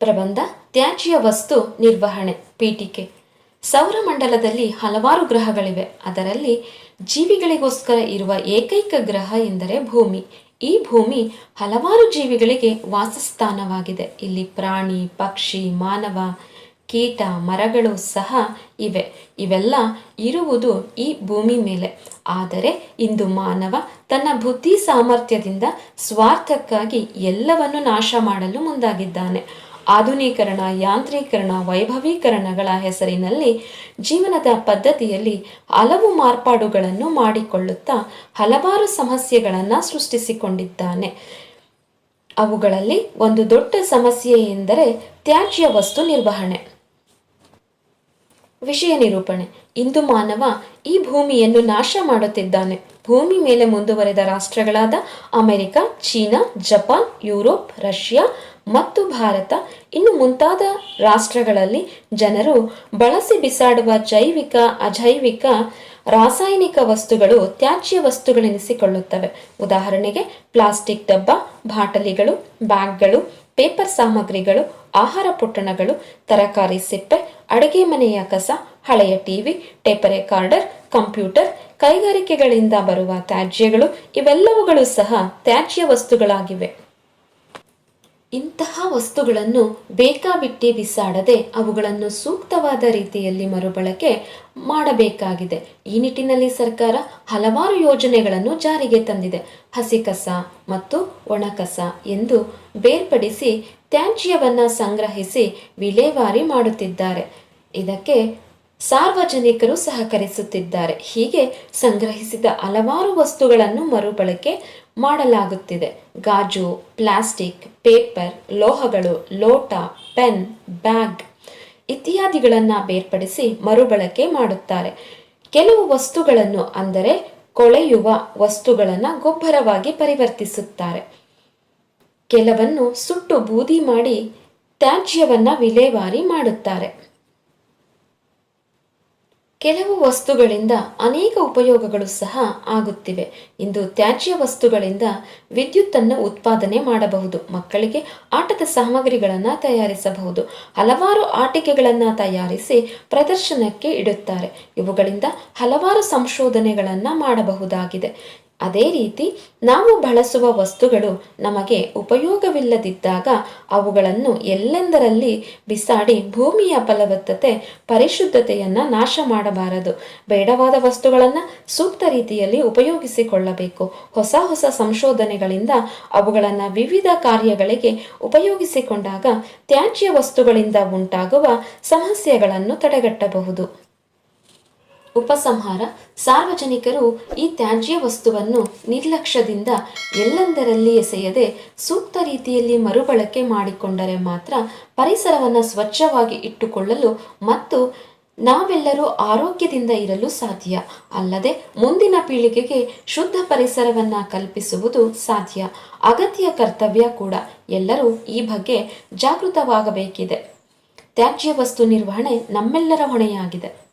ಪ್ರಬಂಧ ತ್ಯಾಜ್ಯ ವಸ್ತು ನಿರ್ವಹಣೆ ಪೀಠಿಕೆ. ಸೌರಮಂಡಲದಲ್ಲಿ ಹಲವಾರು ಗ್ರಹಗಳಿವೆ. ಅದರಲ್ಲಿ ಜೀವಿಗಳಿಗೋಸ್ಕರ ಇರುವ ಏಕೈಕ ಗ್ರಹ ಎಂದರೆ ಭೂಮಿ. ಈ ಭೂಮಿ ಹಲವಾರು ಜೀವಿಗಳಿಗೆ ವಾಸಸ್ಥಾನವಾಗಿದೆ. ಇಲ್ಲಿ ಪ್ರಾಣಿ, ಪಕ್ಷಿ, ಮಾನವ, ಕೀಟ, ಮರಗಳು ಸಹ ಇವೆ. ಇವೆಲ್ಲ ಇರುವುದು ಈ ಭೂಮಿ ಮೇಲೆ. ಆದರೆ ಇಂದು ಮಾನವ ತನ್ನ ಬುದ್ಧಿ ಸಾಮರ್ಥ್ಯದಿಂದ ಸ್ವಾರ್ಥಕ್ಕಾಗಿ ಎಲ್ಲವನ್ನು ನಾಶ ಮಾಡಲು ಮುಂದಾಗಿದ್ದಾನೆ. ಆಧುನೀಕರಣ, ಯಾಂತ್ರೀಕರಣ, ವೈಭವೀಕರಣಗಳ ಹೆಸರಿನಲ್ಲಿ ಜೀವನದ ಪದ್ಧತಿಯಲ್ಲಿ ಹಲವು ಮಾರ್ಪಾಡುಗಳನ್ನು ಮಾಡಿಕೊಳ್ಳುತ್ತಾ ಹಲವಾರು ಸಮಸ್ಯೆಗಳನ್ನು ಸೃಷ್ಟಿಸಿಕೊಂಡಿದ್ದಾನೆ. ಅವುಗಳಲ್ಲಿ ಒಂದು ದೊಡ್ಡ ಸಮಸ್ಯೆ ಎಂದರೆ ತ್ಯಾಜ್ಯ ವಸ್ತು ನಿರ್ವಹಣೆ. ವಿಷಯ ನಿರೂಪಣೆ. ಇಂದು ಮಾನವ ಈ ಭೂಮಿಯನ್ನು ನಾಶ ಮಾಡುತ್ತಿದ್ದಾನೆ. ಭೂಮಿ ಮೇಲೆ ಮುಂದುವರೆದ ರಾಷ್ಟ್ರಗಳಾದ America, China, Japan, Europe, Russia ಮತ್ತು ಭಾರತ ಇನ್ನು ಮುಂತಾದ ರಾಷ್ಟ್ರಗಳಲ್ಲಿ ಜನರು ಬಳಸಿ ಬಿಸಾಡುವ ಜೈವಿಕ, ಅಜೈವಿಕ, ರಾಸಾಯನಿಕ ವಸ್ತುಗಳು ತ್ಯಾಜ್ಯ ವಸ್ತುಗಳೆನಿಸಿಕೊಳ್ಳುತ್ತವೆ. ಉದಾಹರಣೆಗೆ ಪ್ಲಾಸ್ಟಿಕ್ ಡಬ್ಬ, ಬಾಟಲಿಗಳು, ಬ್ಯಾಗ್ಗಳು, ಪೇಪರ್ ಸಾಮಗ್ರಿಗಳು, ಆಹಾರ ಪೊಟ್ಟಣಗಳು, ತರಕಾರಿ ಸಿಪ್ಪೆ, ಅಡುಗೆ ಮನೆಯ ಕಸ, ಹಳೆಯ ಟಿವಿ, ಟೇಪ್ ರೆಕಾರ್ಡರ್, ಕಂಪ್ಯೂಟರ್, ಕೈಗಾರಿಕೆಗಳಿಂದ ಬರುವ ತ್ಯಾಜ್ಯಗಳು ಇವೆಲ್ಲವುಗಳು ಸಹ ತ್ಯಾಜ್ಯ ವಸ್ತುಗಳಾಗಿವೆ. ಇಂತಹ ವಸ್ತುಗಳನ್ನು ಬೇಕಾಬಿಟ್ಟಿ ಬಿಸಾಡದೆ ಅವುಗಳನ್ನು ಸೂಕ್ತವಾದ ರೀತಿಯಲ್ಲಿ ಮರುಬಳಕೆ ಮಾಡಬೇಕಾಗಿದೆ. ಈ ನಿಟ್ಟಿನಲ್ಲಿ ಸರ್ಕಾರ ಹಲವಾರು ಯೋಜನೆಗಳನ್ನು ಜಾರಿಗೆ ತಂದಿದೆ. ಹಸಿ ಕಸ ಮತ್ತು ಒಣ ಕಸ ಎಂದು ಬೇರ್ಪಡಿಸಿ ತ್ಯಾಜ್ಯವನ್ನು ಸಂಗ್ರಹಿಸಿ ವಿಲೇವಾರಿ ಮಾಡುತ್ತಿದ್ದಾರೆ. ಇದಕ್ಕೆ ಸಾರ್ವಜನಿಕರು ಸಹಕರಿಸುತ್ತಿದ್ದಾರೆ. ಹೀಗೆ ಸಂಗ್ರಹಿಸಿದ ಹಲವಾರು ವಸ್ತುಗಳನ್ನು ಮರುಬಳಕೆ ಮಾಡಲಾಗುತ್ತಿದೆ. ಗಾಜು, ಪ್ಲಾಸ್ಟಿಕ್, ಪೇಪರ್, ಲೋಹಗಳು, ಲೋಟ, ಪೆನ್, ಬ್ಯಾಗ್ ಇತ್ಯಾದಿಗಳನ್ನು ಬೇರ್ಪಡಿಸಿ ಮರುಬಳಕೆ ಮಾಡುತ್ತಾರೆ. ಕೆಲವು ವಸ್ತುಗಳನ್ನು ಅಂದರೆ ಕೊಳೆಯುವ ವಸ್ತುಗಳನ್ನು ಗೊಬ್ಬರವಾಗಿ ಪರಿವರ್ತಿಸುತ್ತಾರೆ. ಕೆಲವನ್ನು ಸುಟ್ಟು ಬೂದಿ ಮಾಡಿ ತ್ಯಾಜ್ಯವನ್ನು ವಿಲೇವಾರಿ ಮಾಡುತ್ತಾರೆ. ಕೆಲವು ವಸ್ತುಗಳಿಂದ ಅನೇಕ ಉಪಯೋಗಗಳು ಸಹ ಆಗುತ್ತಿವೆ. ಇಂದು ತ್ಯಾಜ್ಯ ವಸ್ತುಗಳಿಂದ ವಿದ್ಯುತ್ತನ್ನು ಉತ್ಪಾದನೆ ಮಾಡಬಹುದು. ಮಕ್ಕಳಿಗೆ ಆಟದ ಸಾಮಗ್ರಿಗಳನ್ನು ತಯಾರಿಸಬಹುದು. ಹಲವಾರು ಆಟಿಕೆಗಳನ್ನು ತಯಾರಿಸಿ ಪ್ರದರ್ಶನಕ್ಕೆ ಇಡುತ್ತಾರೆ. ಇವುಗಳಿಂದ ಹಲವಾರು ಸಂಶೋಧನೆಗಳನ್ನು ಮಾಡಬಹುದಾಗಿದೆ. ಅದೇ ರೀತಿ ನಾವು ಬಳಸುವ ವಸ್ತುಗಳು ನಮಗೆ ಉಪಯೋಗವಿಲ್ಲದಿದ್ದಾಗ ಅವುಗಳನ್ನು ಎಲ್ಲೆಂದರಲ್ಲಿ ಬಿಸಾಡಿ ಭೂಮಿಯ ಫಲವತ್ತತೆ, ಪರಿಶುದ್ಧತೆಯನ್ನು ನಾಶ ಮಾಡಬಾರದು. ಬೇಡವಾದ ವಸ್ತುಗಳನ್ನು ಸೂಕ್ತ ರೀತಿಯಲ್ಲಿ ಉಪಯೋಗಿಸಿಕೊಳ್ಳಬೇಕು. ಹೊಸ ಹೊಸ ಸಂಶೋಧನೆಗಳಿಂದ ಅವುಗಳನ್ನು ವಿವಿಧ ಕಾರ್ಯಗಳಿಗೆ ಉಪಯೋಗಿಸಿಕೊಂಡಾಗ ತ್ಯಾಜ್ಯ ವಸ್ತುಗಳಿಂದ ಉಂಟಾಗುವ ಸಮಸ್ಯೆಗಳನ್ನು ತಡೆಗಟ್ಟಬಹುದು. ಉಪಸಂಹಾರ. ಸಾರ್ವಜನಿಕರು ಈ ತ್ಯಾಜ್ಯ ವಸ್ತುವನ್ನು ನಿರ್ಲಕ್ಷ್ಯದಿಂದ ಎಲ್ಲೆಂದರಲ್ಲಿ ಎಸೆಯದೆ ಸೂಕ್ತ ರೀತಿಯಲ್ಲಿ ಮರುಬಳಕೆ ಮಾಡಿಕೊಂಡರೆ ಮಾತ್ರ ಪರಿಸರವನ್ನು ಸ್ವಚ್ಛವಾಗಿ ಇಟ್ಟುಕೊಳ್ಳಲು ಮತ್ತು ನಾವೆಲ್ಲರೂ ಆರೋಗ್ಯದಿಂದ ಇರಲು ಸಾಧ್ಯ. ಅಲ್ಲದೆ ಮುಂದಿನ ಪೀಳಿಗೆಗೆ ಶುದ್ಧ ಪರಿಸರವನ್ನು ಕಲ್ಪಿಸುವುದು ಸಾಧ್ಯ. ಅಗತ್ಯ ಕರ್ತವ್ಯ ಕೂಡ. ಎಲ್ಲರೂ ಈ ಬಗ್ಗೆ ಜಾಗೃತವಾಗಬೇಕಿದೆ. ತ್ಯಾಜ್ಯ ವಸ್ತು ನಿರ್ವಹಣೆ ನಮ್ಮೆಲ್ಲರ ಹೊಣೆಯಾಗಿದೆ.